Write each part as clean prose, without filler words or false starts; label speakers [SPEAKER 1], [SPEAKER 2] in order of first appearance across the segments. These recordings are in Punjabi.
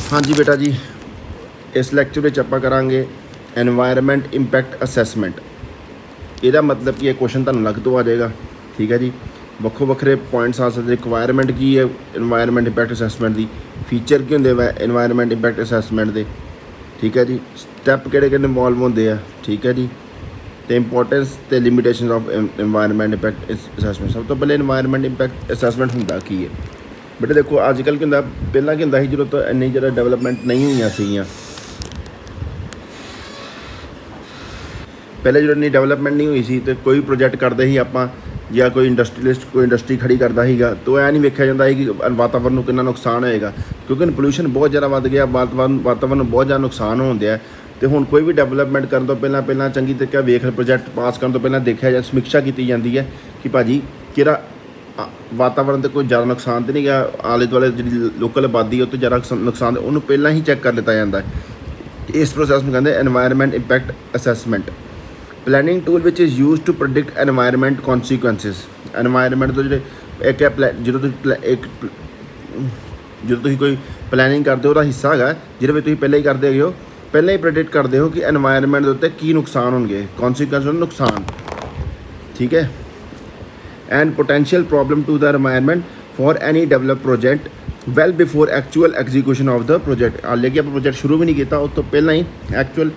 [SPEAKER 1] हाँ जी बेटा जी, इस लैक्चर में ਆਪਾਂ ਕਰਾਂਗੇ एनवायरनमेंट इंपैक्ट असैसमेंट। ਇਹਦਾ मतलब ਕੀ ਹੈ, क्वेश्चन ਤੁਹਾਨੂੰ ਲੱਗ ਤੋਂ ਆ ਜਾਏਗਾ। ठीक है जी, ਵੱਖੋ ਵੱਖਰੇ पॉइंट्स आ सकते। रिक्वायरमेंट की है एनवायरनमेंट इंपैक्ट असैसमेंट की, फीचर की होंगे वा एनवायरनमेंट इंपैक्ट असैसमेंट के। ठीक है जी, स्टैप किहड़े किहड़े इनवॉल्व होंगे आ। ठीक है जी, तो इंपोर्टेंस तो limitation of environment impact assessment. सब तो पहले एनवायरनमेंट इंपैक्ट असैसमेंट होंदा की है बेटे? देखो अजकल क्या होंदा, पहला क्या होंदा सी जो तो इन्नी ज़्यादा डेवलपमेंट नहीं हुई सीगियां। पहले जो इन्नी डेवलपमेंट नहीं हुई सी तो कोई प्रोजैक्ट करते ही आप, या कोई इंडस्ट्रीलिस्ट कोई इंडस्ट्री खड़ी करता है तो यह नहीं वेख्या जाता कि वातावरण को कितना नुकसान होएगा, क्योंकि पोल्यूशन बहुत ज़्यादा बढ़ गया, वातावरण बहुत ज़्यादा नुकसान हो गया। तो हुण कोई भी डेवलपमेंट करने तो पहला चंगी तरीके वेख प्रोजैक्ट पास करने तो पहला देखा जाए, समीक्षा की जाती है कि भाजी कि वातावरण तो कोई ज़्यादा नुकसान तो नहीं गया, आले दुआले जी लोकल आबादी है तो ज़्यादा नुकसान, उन्होंने पहला ही चैक कर लिया जाता है। इस प्रोसैस में कहते हैं environment impact assessment. Planning tool which is use to predict environment consequences. Environment तो जो एक है जो तुम कोई प्लैनिंग करते हो वह हिस्सा है जिसे तुम पहले ही करते हो, पहले ही प्रोडिक्ट करते हो कि एनवायरनमेंट के उत्ते की नुकसान होंगे, कॉन्सीक्वेंस नुकसान। ठीक है, and potential problem to the environment for any develop project well before actual execution of the project. हाले कि आप प्रोजेक्ट शुरू भी नहीं किया, उस तो पहला ही actual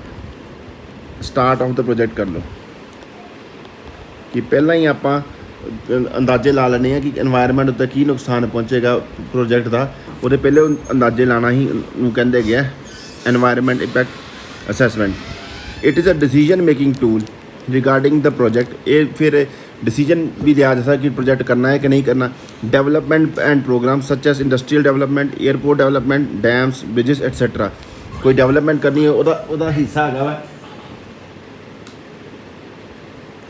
[SPEAKER 1] start of the project कर लो कि पहला ही आप अंदाजे ला लेने हैं कि एनवायरनमेंट उत्ते की नुकसान पहुँचेगा प्रोजेक्ट का, वो पहले अंदाजे लाना ही कहते गया environment impact assessment. It is a decision making tool regarding the project. ये फिर डिसीजन भी लिया जा सकता कि प्रोजेक्ट करना है कि नहीं करना। Development and program such as industrial development, airport development, dams, bridges etcetera. कोई डेवलपमेंट करनी है वह हिस्सा है।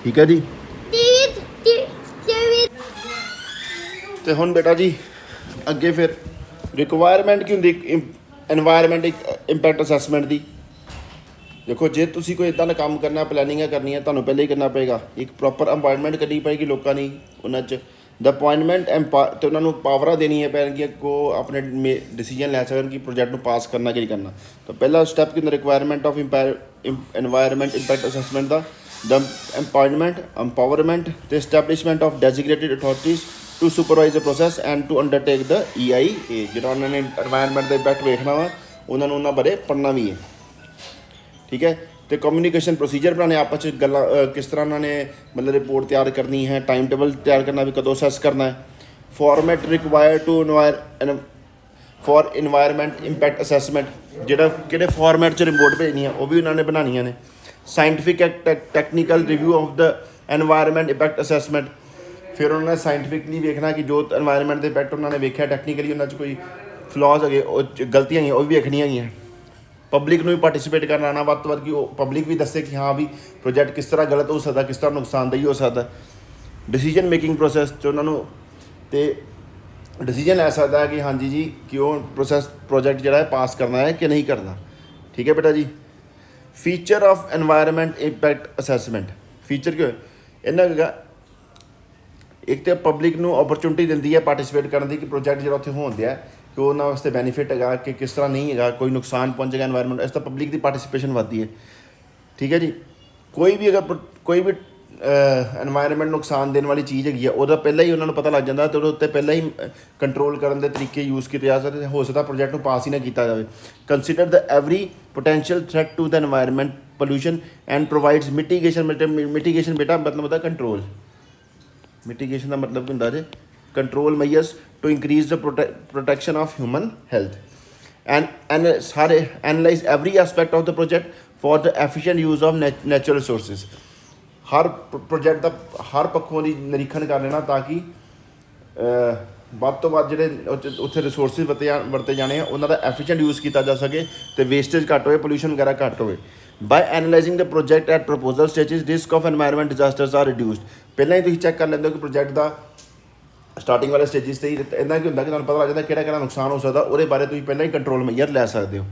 [SPEAKER 1] ठीक है जी, तो हुण बेटा जी अगे फिर रिक्वायरमेंट की होंगी एनवायरनमेंट इंपैक्ट असैसमेंट की। देखो जे तुसी कोई इदा का काम करना, प्लैनिंग करनी है, तुहानूं पहले ही करना पेगा। एक प्रॉपर अपॉइंटमेंट करनी पेगी लोगों की, उन्होंने द अपॉइंटमेंट तो उन्होंने पावरां देनी है पैनगियां को अपने डिसीजन लै सकन कि प्रोजेक्ट में पास करना कि नहीं करना। तो पहला स्टैप कि requirement of environment impact assessment का the empowerment the establishment of designated authorities to supervise the process and to undertake the EIA। जो उन्होंने एनवायरनमेंट का इंपैक्ट वेखना वा, उन्होंने उन्होंने बारे पढ़ना भी है। ठीक है, तो कम्यूनीकेशन प्रोसीजर बनाने, आपस में गल्लां किस तरह उन्होंने मतलब रिपोर्ट तैयार करनी है, टाइम टेबल तैयार करना भी कदों असेस करना है। Format required to for environment impact assessment, जोड़ा कि फॉर्मेट च रिपोर्ट भेजनी है वह भी उन्होंने बनानिया ने। Scientific technical review of the environment impact assessment, फिर उन्होंने साइंटिफिकली देखना कि जो एनवायरनमेंट के इंपैक्ट उन्होंने वेख्या टैक्नीकली उन्होंने कोई फ्लॉज है, गलतियाँ हैं, वह भी वेखनियां हैं। पब्लिक में भी पार्टिसिपेट करना आना वध तो वध कि पब्लिक भी दसे कि हाँ भी प्रोजेक्ट किस तरह गलत हो सकता, किस तरह नुकसानदेही हो सकता। डिसीजन मेकिंग प्रोसैस च उन्होंने डिसीजन लै सकता है कि हाँ जी कि वो प्रोजेक्ट जो है पास करना है कि नहीं करना। ठीक है बेटा जी, feature of environment impact assessment. Feature क्यों इन्होंने एक तो पब्लिक को अपॉर्चुनिटी देती है पार्टिसिपेट करने की कि प्रोजेक्ट जो उत्थे होंदे है कि उन्होंने वास्ते बेनीफिट है कि किस तरह नहीं है, कोई नुकसान पहुँचेगा एनवायरनमेंट, इस तो पब्लिक की पार्टिसिपेशन बढ़ती है। ठीक है जी, कोई भी अगर कोई भी एनवायरनमेंट नुकसान देने वाली चीज़ हैगी वह पहले ही उन्होंने पता लग जाता, तो उत्ते पहले ही कंट्रोल करने के तरीके यूज़ किए जा सकते, हो सकता प्रोजेक्ट में पास ही ना किया जाए। Consider the every potential threat to the environment pollution and provides mitigation. Mitigation बेटा मतलब होता कंट्रोल, मिटिगेशन का मतलब क्या होंदा जे control measures to increase the protection of human health and सारे analyse every aspect of the project for the efficient use of natural resources. हर प्रोजेक्ट का हर पक्षों की निरीखण कर लेना ताकि वध तो वध जो उत्थे रिसोर्सिस वरते जाने हैं उन्होंने एफिशिएंट यूज़ किया जा सके, तो वेस्टेज घट हो, पोल्यूशन वगैरह घट हो। By analysing the project at proposal stages risk of environment disasters are reduced. पहले ही तुम चैक कर लेंगे कि प्रोजेक्ट का स्टार्टिंग वाले स्टेजिस से ही इदा की होंगे कि तुहानूं पता लग जाता कि नुकसान हो सकता, वो बारे तुम पहले ही कंट्रोल मैयर लै सकते हो।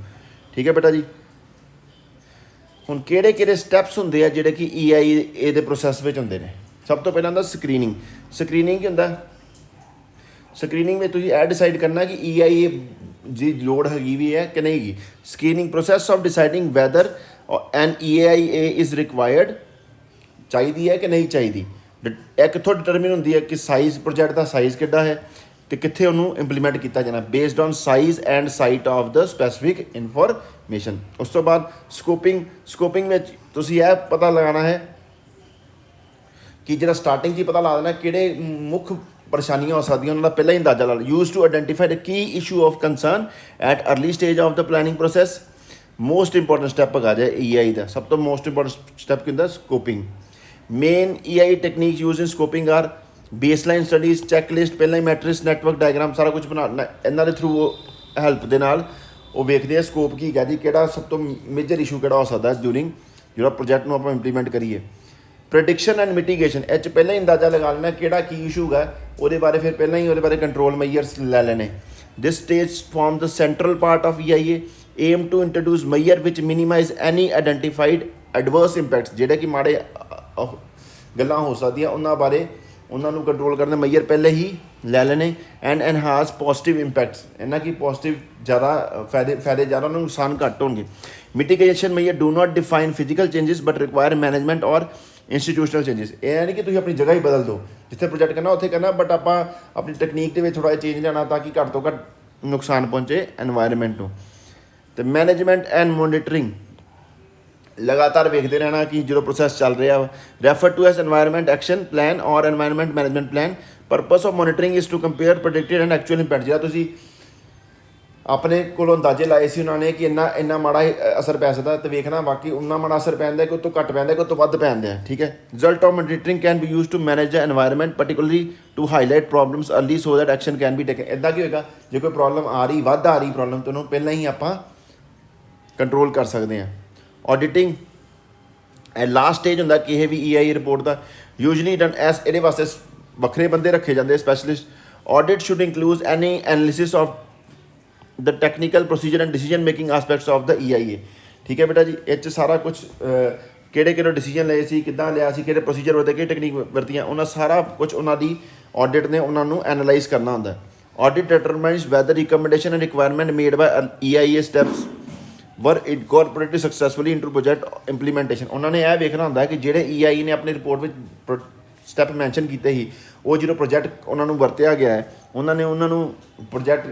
[SPEAKER 1] ठीक है बेटा जी, हुण किहड़े स्टैप्स होंगे आ जिहड़े कि EIA दे प्रोसैस विच होंदे ने। सब तो पहला होंदा स्क्रीनिंग। स्क्रीनिंग की होंदा, स्क्रीनिंग में तुसीं यह डिसाइड करना कि EIA ਦੀ ਲੋੜ ਹੈਗੀ ਵੀ ਹੈ ਕਿ ਨਹੀਂ ਗੀ। Screening process of deciding whether an EAIA is required, ਚਾਹੀਦੀ ਹੈ ਕਿ ਨਹੀਂ ਚਾਹੀਦੀ। ਇਹ ਕਿੱਥੋਂ ਡਿਟਰਮਿਨ ਹੁੰਦੀ ਹੈ ਕਿ ਸਾਈਜ਼, ਪ੍ਰੋਜੈਕਟ ਦਾ ਸਾਈਜ਼ ਕਿੱਡਾ ਹੈ ਤੇ ਕਿੱਥੇ ਉਹਨੂੰ ਇੰਪਲੀਮੈਂਟ ਕੀਤਾ ਜਾਣਾ, based on size and site of the specific information. ਉਸ ਤੋਂ ਬਾਅਦ ਸਕੋਪਿੰਗ ਵਿੱਚ ਤੁਸੀਂ ਇਹ ਪਤਾ ਲਗਾਉਣਾ ਹੈ ਕਿ ਜਿਹੜਾ ਸਟਾਰਟਿੰਗ 'ਚ ਹੀ ਪਤਾ ਲਾ ਦੇਣਾ ਕਿਹੜੇ ਮੁੱਖ ਪਰੇਸ਼ਾਨੀਆਂ ਹੋ ਸਕਦੀਆਂ, ਉਹਨਾਂ ਦਾ ਪਹਿਲਾਂ ਹੀ ਅੰਦਾਜ਼ਾ ਲਾ ਲਓ। Use to identify the key issue of concern at early stage of the planning process. Most important step ਹੈਗਾ ਜੇ EI ਦਾ, ਸਭ ਤੋਂ ਮੋਸਟ ਇੰਪੋਰਟੈਂਟ ਸਟੈਪ ਕੀ ਹੁੰਦਾ, ਸਕੋਪਿੰਗ। ਮੇਨ EI ਟੈਕਨੀਕਸ ਯੂਜ਼ ਇਨ ਸਕੋਪਿੰਗ ਆਰ ਬੇਸਲਾਈਨ ਸਟੱਡੀਜ਼, ਚੈੱਕਲਿਸਟ, ਪਹਿਲਾਂ ਹੀ ਮੈਟ੍ਰਿਕਸ, ਨੈਟਵਰਕ ਡਾਇਗਰਾਮ, ਸਾਰਾ ਕੁਝ ਬਣਾ ਇਹਨਾਂ ਦੇ ਥਰੂ ਹੈਲਪ ਦੇ ਨਾਲ ਉਹ ਵੇਖਦੇ ਆ ਸਕੋਪ ਕੀ ਹੈਗਾ ਜੀ, ਕਿਹੜਾ ਸਭ ਤੋਂ ਮੇਜਰ ਇਸ਼ੂ ਕਿਹੜਾ ਹੋ ਸਕਦਾ ਡਿਊਰਿੰਗ ਜਿਹੜਾ ਪ੍ਰੋਜੈਕਟ ਨੂੰ ਆਪਾਂ ਇੰਪਲੀਮੈਂਟ ਕਰੀਏ। ਪ੍ਰੈਡਿਕਸ਼ਨ ਐਂਡ ਮਿਟੀਗੇਸ਼ਨ, ਇਹ 'ਚ ਪਹਿਲਾਂ ਹੀ ਅੰਦਾਜ਼ਾ ਲਗਾ ਲੈਣਾ ਕਿਹੜਾ ਕੀ ਇਸ਼ੂ ਹੈ, ਉਹਦੇ ਬਾਰੇ ਫਿਰ ਪਹਿਲਾਂ ਹੀ ਉਹਦੇ ਬਾਰੇ ਕੰਟਰੋਲ ਮੈਜਰਸ ਲੈ ਲੈਣੇ। This stage form the central part of EIA, aim to introduce measure which minimise any identified adverse impacts, ਜਿਹੜੇ ਕਿ ਮਾੜੇ ਗੱਲਾਂ ਹੋ ਸਕਦੀਆਂ ਉਹਨਾਂ ਬਾਰੇ ਉਹਨਾਂ ਨੂੰ ਕੰਟਰੋਲ ਕਰਨ ਦੇ ਮੈਜਰ ਪਹਿਲੇ ਹੀ ਲੈ ਲੈਣੇ। ਐਂਡ ਐਨਹਾਂਸ ਪੋਜ਼ਿਟਿਵ ਇੰਪੈਕਟਸ, ਇਹਨਾਂ ਕੀ ਪੋਜ਼ਿਟਿਵ ਜ਼ਿਆਦਾ ਫਾਇਦੇ ਜ਼ਿਆਦਾ, ਉਹਨਾਂ ਨੂੰ ਨੁਕਸਾਨ ਘੱਟ ਹੋਣਗੇ। Mitigation measure do not define physical changes but require management or institutional changes. ਇਹ ਨਹੀਂ ਕਿ ਤੁਸੀਂ ਆਪਣੀ ਜਗ੍ਹਾ ਹੀ ਬਦਲ ਦਿਓ, ਜਿੱਥੇ ਪ੍ਰੋਜੈਕਟ ਕਰਨਾ ਉੱਥੇ ਕਰਨਾ, ਬਟ ਆਪਾਂ ਆਪਣੀ ਟੈਕਨੀਕ ਦੇ ਵਿੱਚ ਥੋੜ੍ਹਾ ਜਿਹਾ ਚੇਂਜ ਲਿਆਉਣਾ ਤਾਂ ਕਿ ਘੱਟ ਤੋਂ ਘੱਟ ਨੁਕਸਾਨ ਪਹੁੰਚੇ ਐਨਵਾਇਰਨਮੈਂਟ ਨੂੰ। ਅਤੇ ਮੈਨੇਜਮੈਂਟ ਐਂਡ ਮੋਨੀਟਰਿੰਗ, ਲਗਾਤਾਰ ਵੇਖਦੇ ਰਹਿਣਾ ਕਿ ਜਦੋਂ ਪ੍ਰੋਸੈਸ ਚੱਲ ਰਿਹਾ ਵਾ। Refer to as environment action plan or environment management plan. Purpose of monitoring is to compare predicted and actual impact. ਜਿਹੜਾ ਤੁਸੀਂ ਆਪਣੇ ਕੋਲੋਂ ਅੰਦਾਜ਼ੇ ਲਾਏ ਸੀ ਉਹਨਾਂ ਨੇ ਕਿ ਇੰਨਾ ਮਾੜਾ ਅਸਰ ਪੈ ਸਕਦਾ, ਤੇ ਵੇਖਣਾ ਬਾਕੀ ਉਨਾ ਮਾੜਾ ਅਸਰ ਪੈਂਦਾ ਕਿ ਉਹ ਤੋਂ ਘੱਟ ਪੈਂਦਾ ਕਿ ਉਹ ਤੋਂ ਵੱਧ ਪੈਂਦਾ ਹੈ, ਠੀਕ ਹੈ। Result of monitoring can be use to manage the environment, particularly to highlight problems early so that action can be taken. ਇੱਦਾਂ ਕੀ ਹੋਏਗਾ, ਜੇ ਕੋਈ ਪ੍ਰੋਬਲਮ ਆ ਰਹੀ, ਵੱਧ ਆ ਰਹੀ ਪ੍ਰੋਬਲਮ, ਤਾਂ ਉਹਨੂੰ ਪਹਿਲਾਂ ਹੀ ਆਪਾਂ ਕੰਟਰੋਲ ਕਰ ਸਕਦੇ ਹਾਂ। ਆਡੀਟਿੰਗ ਇਹ ਲਾਸਟ ਸਟੇਜ ਹੁੰਦਾ ਕਿਸੇ ਵੀ EI ਰਿਪੋਰਟ ਦਾ, ਯੂਜਲੀ ਡਨ ਐਸ, ਇਹਦੇ ਵਾਸਤੇ ਵੱਖਰੇ ਬੰਦੇ ਰੱਖੇ ਜਾਂਦੇ specialist. Audit should include any analysis of the technical procedure and decision making aspects of the EIA, ਠੀਕ ਹੈ ਬੇਟਾ ਜੀ। ਇਹ 'ਚ ਸਾਰਾ ਕੁਛ ਕਿਹੜੇ ਡਿਸੀਜਨ ਲਏ ਸੀ, ਕਿੱਦਾਂ ਲਿਆ ਸੀ, ਕਿਹੜੇ ਪ੍ਰੋਸੀਜਰ ਵਰਤੇ, ਕਿਹੜੀ ਟੈਕਨੀਕ ਵਰਤੀਆਂ, ਉਹਨਾਂ ਸਾਰਾ ਕੁਛ ਉਹਨਾਂ ਦੀ ਆਡਿਟ ਨੇ ਉਹਨਾਂ ਨੂੰ ਐਨਾਲਾਈਜ਼ ਕਰਨਾ ਹੁੰਦਾ। Audit determines whether recommendation and requirement made by EIA steps were incorporated successfully into project implementation. ਉਹਨਾਂ ਨੇ ਇਹ ਵੇਖਣਾ ਹੁੰਦਾ ਕਿ ਜਿਹੜੇ EIA ਨੇ ਆਪਣੀ ਰਿਪੋਰਟ ਵਿੱਚ ਸਟੈਪ ਮੈਂਸ਼ਨ ਕੀਤੇ ਸੀ, ਉਹ ਜਦੋਂ ਪ੍ਰੋਜੈਕਟ ਉਹਨਾਂ ਨੂੰ ਵਰਤਿਆ ਗਿਆ ਹੈ, ਉਹਨਾਂ ਨੂੰ ਪ੍ਰੋਜੈਕਟ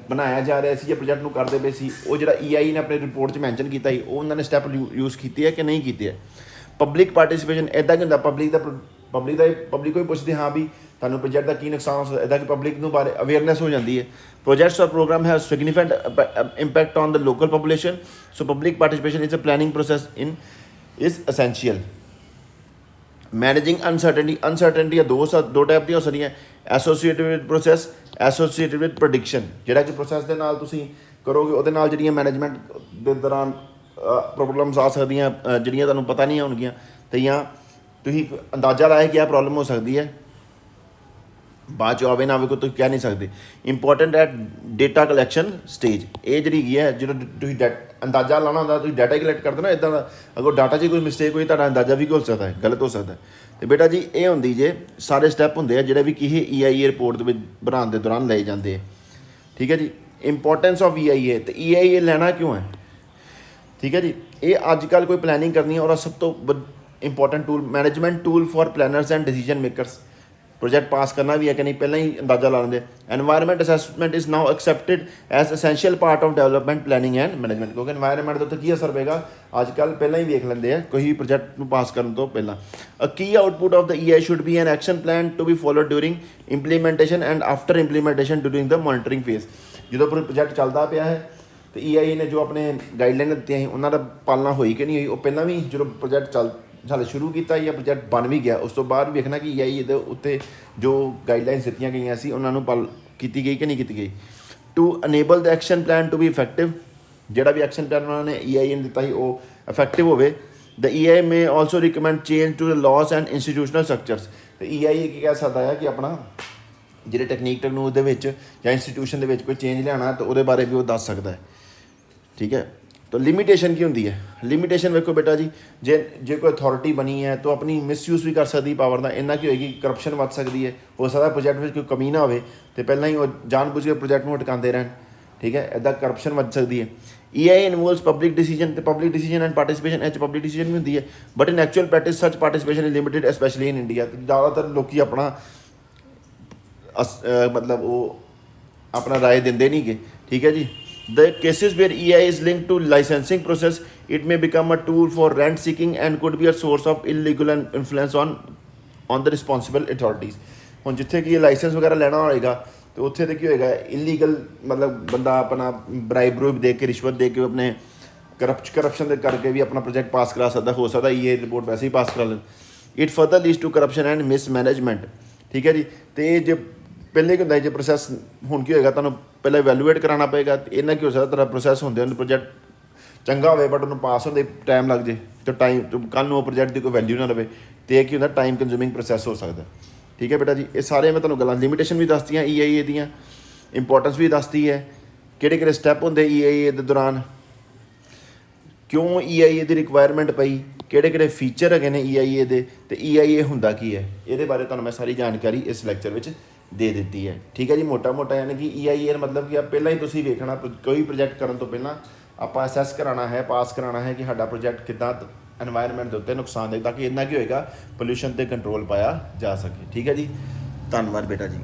[SPEAKER 1] ਬਣਾਇਆ ਜਾ ਰਿਹਾ ਸੀ ਜਾਂ ਪ੍ਰੋਜੈਕਟ ਨੂੰ ਕਰਦੇ ਪਏ ਸੀ, ਉਹ ਜਿਹੜਾ EIA ਨੇ ਆਪਣੀ ਰਿਪੋਰਟ 'ਚ ਮੈਂਸ਼ਨ ਕੀਤਾ ਸੀ, ਉਹ ਉਹਨਾਂ ਨੇ ਸਟੈਪ ਯੂਜ਼ ਕੀਤੇ ਹੈ ਕਿ ਨਹੀਂ ਕੀਤੇ ਹੈ। ਪਬਲਿਕ ਪਾਰਟੀਸਪੇਸ਼ਨ, ਇੱਦਾਂ ਕੀ ਹੁੰਦਾ, ਪਬਲਿਕ ਕੋਈ ਪੁੱਛਦੇ ਹਾਂ ਵੀ ਤੁਹਾਨੂੰ ਪ੍ਰੋਜੈਕਟ ਦਾ ਕੀ ਨੁਕਸਾਨ ਹੋ ਸਕਦਾ, ਇੱਦਾਂ ਕਿ ਪਬਲਿਕ ਨੂੰ ਬਾਰੇ ਅਵੇਅਰਨੈਸ ਹੋ ਜਾਂਦੀ ਹੈ। ਪ੍ਰੋਜੈਕਟਸ ਔਰ program have significant impact on the local population, so public participation is a planning process is essential. Managing uncertainty ਦੋ ਟਾਈਪ ਦੀਆਂ ਹੋ ਸਕਦੀਆਂ, associated with process, associated with prediction. ਜਿਹੜਾ ਕਿ ਪ੍ਰੋਸੈਸ ਦੇ ਨਾਲ ਤੁਸੀਂ ਕਰੋਗੇ, ਉਹਦੇ ਨਾਲ ਜਿਹੜੀਆਂ ਮੈਨੇਜਮੈਂਟ ਦੇ ਦੌਰਾਨ ਪ੍ਰੋਬਲਮਸ ਆ ਸਕਦੀਆਂ, ਜਿਹੜੀਆਂ ਤੁਹਾਨੂੰ ਪਤਾ ਨਹੀਂ ਹੋਣਗੀਆਂ, ਅਤੇ ਜਾਂ ਤੁਸੀਂ ਅੰਦਾਜ਼ਾ ਲਾਇਆ ਕਿ ਇਹ ਪ੍ਰੋਬਲਮ ਹੋ ਸਕਦੀ ਹੈ, ਬਾਅਦ 'ਚ ਆਵੇ ਨਾ ਆਵੇ ਕੋਈ ਤੁਸੀਂ ਕਹਿ ਨਹੀਂ ਸਕਦੇ। Important at data collection stage, ਇਹ ਜਿਹੜੀ ਹੈਗੀ ਹੈ, ਜਦੋਂ ਤੁਸੀਂ ਅੰਦਾਜ਼ਾ ਲਾਉਣਾ ਹੁੰਦਾ, ਤੁਸੀਂ ਡਾਟਾ ਹੀ ਕਲੈਕਟ ਕਰਦੇ ਨਾ, ਇੱਦਾਂ ਦਾ ਅਗਰ ਡਾਟਾ 'ਚ ਕੋਈ ਮਿਸਟੇਕ ਹੋਈ, ਤੁਹਾਡਾ ਅੰਦਾਜ਼ਾ ਵੀ ਹੋ ਸਕਦਾ ਹੈ, ਗਲਤ ਹੋ ਸਕਦਾ। ਅਤੇ ਬੇਟਾ ਜੀ ਇਹ ਹੁੰਦੀ ਜੇ ਸਾਰੇ ਸਟੈਪ ਹੁੰਦੇ ਆ ਜਿਹੜੇ ਵੀ ਕਿਸੇ EIA ਰਿਪੋਰਟ ਦੇ ਵਿੱਚ ਬਣਾਉਣ ਦੇ ਦੌਰਾਨ ਲਏ ਜਾਂਦੇ ਆ, ਠੀਕ ਹੈ ਜੀ। ਇੰਪੋਰਟੈਂਸ ਆਫ EIA, ਅਤੇ EIA ਲੈਣਾ ਕਿਉਂ ਹੈ, ਠੀਕ ਹੈ ਜੀ। ਇਹ ਅੱਜ ਕੱਲ੍ਹ ਕੋਈ ਪਲੈਨਿੰਗ ਕਰਨੀ ਹੈ, ਉਹਦਾ ਸਭ ਤੋਂ important tool, management tool for planners and decision makers. Project pass ਕਰਨਾ ਵੀ ਹੈ ਕਿ ਨਹੀਂ, ਪਹਿਲਾਂ ਹੀ ਅੰਦਾਜ਼ਾ ਲਾ ਲੈਂਦੇ। Environment assessment is now accepted as essential part of development planning and management, ਕਿਉਂਕਿ ਐਨਵਾਇਰਨਮੈਂਟ ਦੇ ਉੱਤੇ ਕੀ ਅਸਰ ਪਏਗਾ ਅੱਜ ਕੱਲ੍ਹ ਪਹਿਲਾਂ ਹੀ ਵੇਖ ਲੈਂਦੇ ਆ ਕੋਈ ਵੀ ਪ੍ਰੋਜੈਕਟ ਨੂੰ ਪਾਸ ਕਰਨ ਤੋਂ ਪਹਿਲਾਂ। A key output of the EI should be an action plan to be followed during implementation and after implementation during the monitoring phase. ਜਦੋਂ ਪ੍ਰੋਜੈਕਟ ਚੱਲਦਾ ਪਿਆ ਹੈ ਅਤੇ EI ਨੇ ਜੋ ਆਪਣੇ ਗਾਈਡਲਾਈਨ ਦਿੱਤੀਆਂ ਸੀ, ਉਹਨਾਂ ਦਾ ਪਾਲਣਾ ਹੋਈ ਕਿ ਨਹੀਂ ਹੋਈ, ਉਹ ਪਹਿਲਾਂ ਵੀ ਜਦੋਂ ਪ੍ਰੋਜੈਕਟ ਹਾਲੇ ਸ਼ੁਰੂ ਕੀਤਾ ਜਾਂ ਪ੍ਰੋਜੈਕਟ ਬਣ ਵੀ ਗਿਆ, ਉਸ ਤੋਂ ਬਾਅਦ ਵੇਖਣਾ ਕਿ EI ਦੇ ਉੱਤੇ ਜੋ ਗਾਈਡਲਾਈਨਸ ਦਿੱਤੀਆਂ ਗਈਆਂ ਸੀ, ਉਹਨਾਂ ਨੂੰ ਕੀਤੀ ਗਈ ਕਿ ਨਹੀਂ ਕੀਤੀ ਗਈ। To enable the action plan to be effective, ਜਿਹੜਾ ਵੀ ਐਕਸ਼ਨ ਪਲਾਨ ਉਹਨਾਂ ਨੇ EI ਨੇ ਦਿੱਤਾ ਸੀ ਉਹ ਇਫੈਕਟਿਵ ਹੋਵੇ। The EI may also recommend change to the laws and institutional structures, ਅਤੇ EI ਕੀ ਕਹਿ ਸਕਦਾ ਹੈ ਕਿ ਆਪਣਾ ਜਿਹੜੇ ਟੈਕਨੀਕ ਦੇ ਵਿੱਚ ਜਾਂ ਇੰਸਟੀਟਿਊਸ਼ਨ ਦੇ ਵਿੱਚ ਕੋਈ ਚੇਂਜ ਲਿਆਉਣਾ, ਤਾਂ ਉਹਦੇ ਬਾਰੇ ਵੀ ਉਹ ਦੱਸ ਸਕਦਾ ਹੈ, ਠੀਕ ਹੈ। ਤਾਂ ਲਿਮੀਟੇਸ਼ਨ ਕੀ ਹੁੰਦੀ ਹੈ, ਲਿਮੀਟੇਸ਼ਨ ਵੇਖੋ ਬੇਟਾ ਜੀ, ਜੇ ਕੋਈ ਅਥਾਰਟੀ ਬਣੀ ਹੈ ਤਾਂ ਆਪਣੀ ਮਿਸਯੂਜ਼ ਵੀ ਕਰ ਸਕਦੀ ਪਾਵਰ ਦਾ। ਇੰਨਾ ਕੀ ਹੋਏਗੀ, ਕਰਪਸ਼ਨ ਵੱਧ ਸਕਦੀ ਹੈ, ਹੋ ਸਕਦਾ ਪ੍ਰੋਜੈਕਟ ਵਿੱਚ ਕੋਈ ਕਮੀ ਨਾ ਹੋਵੇ ਅਤੇ ਪਹਿਲਾਂ ਹੀ ਉਹ ਜਾਣ ਬੁੱਝ ਕੇ ਪ੍ਰੋਜੈਕਟ ਨੂੰ ਅਟਕਾਉਂਦੇ ਰਹਿਣ, ਠੀਕ ਹੈ, ਇੱਦਾਂ ਕਰਪਸ਼ਨ ਵੱਧ ਸਕਦੀ ਹੈ। EIA ਇਨਵੋਲਵਸ ਪਬਲਿਕ ਡਿਸੀਜਨ, ਤੇ ਪਬਲਿਕ ਡਿਸੀਜਨ ਐਂਡ ਪਾਰਟਿਸਿਪੇਸ਼ਨ, ਇਹ 'ਚ ਪਬਲਿਕ ਡਿਸੀਜਨ ਵੀ ਹੁੰਦੀ ਹੈ, ਬਟ ਇਨ ਐਕਚੁਅਲ ਪ੍ਰੈਕਟਿਸ ਸੱਚ participation is limited specially in India. ਜ਼ਿਆਦਾਤਰ ਲੋਕੀ ਆਪਣਾ ਮਤਲਬ ਉਹ ਆਪਣਾ ਰਾਏ ਦਿੰਦੇ ਨਹੀਂ ਗੇ, ਠੀਕ ਹੈ ਜੀ। The cases where EIA is linked to licensing process, it may become a tool for rent seeking and could be a source of illegal influence on the responsible authorities। ਹੁਣ ਜਿੱਥੇ ਕਿ ਲਾਇਸੈਂਸ ਵਗੈਰਾ ਲੈਣਾ ਹੋਏਗਾ ਤੇ ਉੱਥੇ ਤੇ ਕੀ ਹੋਏਗਾ, ਇਲੀਗਲ ਮਤਲਬ ਬੰਦਾ ਆਪਣਾ ਬ੍ਰਾਈਬ ਰੂਬ ਦੇ ਕੇ, ਰਿਸ਼ਵਤ ਦੇ ਕੇ ਆਪਣੇ ਕਰਪਸ਼ਨ ਦੇ ਕਰਕੇ ਵੀ ਆਪਣਾ ਪ੍ਰੋਜੈਕਟ ਪਾਸ ਕਰਾ ਸਕਦਾ, ਹੋ ਸਕਦਾ EIA ਰਿਪੋਰਟ ਵੈਸੇ ਹੀ ਪਾਸ ਕਰਾ ਲੈਣ। It further leads to corruption and mismanagement, ਠੀਕ ਹੈ ਜੀ। ਤੇ ਜੇ ਪਹਿਲੇ ਕੀ ਹੁੰਦਾ ਜੇ ਪ੍ਰੋਸੈਸ, ਹੁਣ ਕੀ ਹੋਏਗਾ, ਤੁਹਾਨੂੰ ਪਹਿਲਾਂ ਇਵੈਲੂਏਟ ਕਰਾਉਣਾ ਪਏਗਾ। ਇਹਨਾਂ ਕੀ ਹੋ ਸਕਦਾ ਤੇਰਾ ਪ੍ਰੋਸੈਸ ਹੁੰਦੇ ਹਨ, ਪ੍ਰੋਜੈਕਟ ਚੰਗਾ ਹੋਵੇ ਬਟ ਉਹਨੂੰ ਪਾਸ ਹੁੰਦੇ ਟਾਈਮ ਲੱਗ ਜੇ, ਤੇ ਟਾਈਮ ਕੱਲ੍ਹ ਨੂੰ ਉਹ ਪ੍ਰੋਜੈਕਟ ਦੀ ਕੋਈ ਵੈਲਿਊ ਨਾ ਰਵੇ, ਤੇ ਇਹ ਕੀ ਹੁੰਦਾ ਟਾਈਮ ਕੰਜ਼ਿਊਮਿੰਗ ਪ੍ਰੋਸੈਸ ਹੋ ਸਕਦਾ, ਠੀਕ ਹੈ ਬੇਟਾ ਜੀ। ਇਹ ਸਾਰੇ ਮੈਂ ਤੁਹਾਨੂੰ ਗੱਲਾਂ, ਲਿਮਿਟੇਸ਼ਨ ਵੀ ਦੱਸਤੀਆਂ EIA ਦੀਆਂ, ਇੰਪੋਰਟੈਂਸ ਵੀ ਦੱਸਤੀ ਹੈ, ਕਿਹੜੇ ਕਿਹੜੇ ਸਟੈਪ ਹੁੰਦੇ EIA ਦੇ ਦੌਰਾਨ, ਕਿਉਂ EIA ਦੀ ਰਿਕੁਆਇਰਮੈਂਟ ਪਈ, ਕਿਹੜੇ ਕਿਹੜੇ ਫੀਚਰ ਹੈਗੇ ਨੇ EIA ਦੇ, ਤੇ EIA ਹੁੰਦਾ ਕੀ ਹੈ, ਇਹਦੇ ਬਾਰੇ ਤੁਹਾਨੂੰ ਮੈਂ ਸਾਰੀ ਜਾਣਕਾਰੀ ਇਸ ਲੈਕਚਰ ਵਿੱਚ ਦੇ ਦਿੱਤੀ ਹੈ, ਠੀਕ ਹੈ ਜੀ। ਮੋਟਾ ਮੋਟਾ ਯਾਨੀ ਕਿ EIA ਦਾ ਮਤਲਬ ਕਿ ਪਹਿਲਾਂ ਹੀ ਤੁਸੀਂ ਵੇਖਣਾ, ਕੋਈ ਪ੍ਰੋਜੈਕਟ ਕਰਨ ਤੋਂ ਪਹਿਲਾਂ ਆਪਾਂ ਅਸੈਸ ਕਰਾਉਣਾ ਹੈ, ਪਾਸ ਕਰਾਉਣਾ ਹੈ ਕਿ ਸਾਡਾ ਪ੍ਰੋਜੈਕਟ ਕਿੱਦਾਂ ਐਨਵਾਇਰਨਮੈਂਟ ਦੇ ਉੱਤੇ ਨੁਕਸਾਨ ਦੇ, ਤਾਂ ਕਿ ਇੰਨਾ ਕੀ ਹੋਏਗਾ, ਪੋਲਿਊਸ਼ਨ 'ਤੇ ਕੰਟਰੋਲ ਪਾਇਆ ਜਾ ਸਕੇ, ਠੀਕ ਹੈ ਜੀ। ਧੰਨਵਾਦ ਬੇਟਾ ਜੀ।